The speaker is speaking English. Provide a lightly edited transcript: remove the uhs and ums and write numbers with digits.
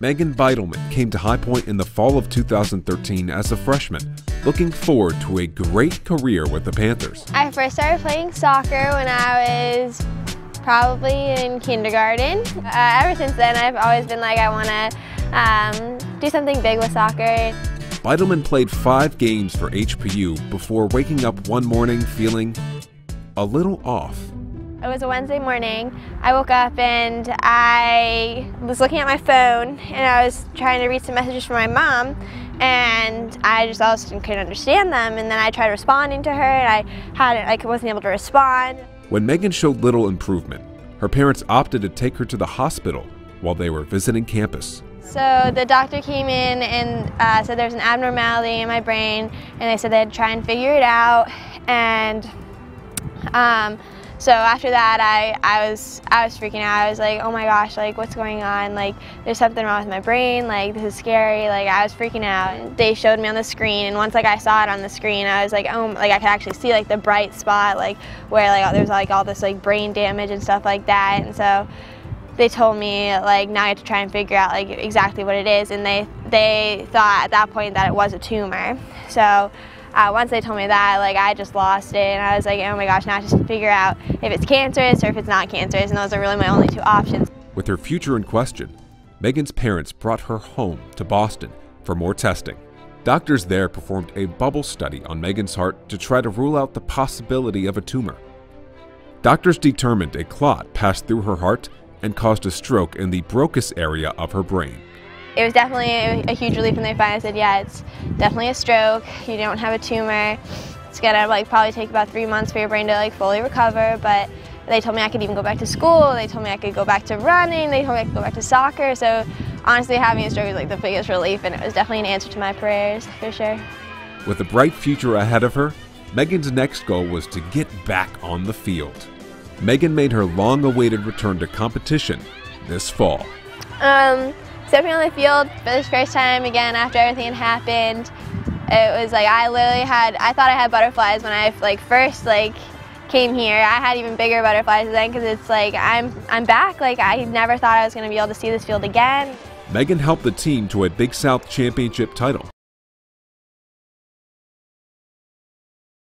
Meghan Beidleman came to High Point in the fall of 2013 as a freshman, looking forward to a great career with the Panthers. I first started playing soccer when I was probably in kindergarten. Ever since then, I've always been like, I want to do something big with soccer. Beidleman played 5 games for HPU before waking up one morning feeling a little off. It was a Wednesday morning. I woke up and I was looking at my phone and I was trying to read some messages from my mom, and I just all of a sudden couldn't understand them, and then I tried responding to her and I wasn't able to respond. When Meghan showed little improvement, her parents opted to take her to the hospital while they were visiting campus. So the doctor came in and said there's an abnormality in my brain, and they said they'd try and figure it out. And so after that, I was freaking out. I was like, oh my gosh, like what's going on? Like there's something wrong with my brain. Like this is scary. Like I was freaking out. And they showed me on the screen, and once like I saw it on the screen, I was like, oh, like I could actually see like the bright spot, like where like there's like all this like brain damage and stuff like that. And so they told me like now I have to try and figure out like exactly what it is, and they thought at that point that it was a tumor. So once they told me that, like I just lost it, and I was like, oh my gosh, now I just figure out if it's cancerous or if it's not cancerous, and those are really my only 2 options. With her future in question, Meghan's parents brought her home to Boston for more testing. Doctors there performed a bubble study on Meghan's heart to try to rule out the possibility of a tumor. Doctors determined a clot passed through her heart and caused a stroke in the Broca's area of her brain. It was definitely a huge relief when they finally said, yeah, it's definitely a stroke, you don't have a tumor. It's gonna like probably take about 3 months for your brain to like fully recover, but they told me I could even go back to school, they told me I could go back to running, they told me I could go back to soccer. So honestly, having a stroke was like the biggest relief, and it was definitely an answer to my prayers, for sure. With a bright future ahead of her, Meghan's next goal was to get back on the field. Meghan made her long-awaited return to competition this fall. Stepping on the field for the first time again after everything had happened, it was like I thought I had butterflies when I like first like came here. I had even bigger butterflies then, because it's like I'm back. Like I never thought I was going to be able to see this field again. Meghan helped the team to a Big South Championship title,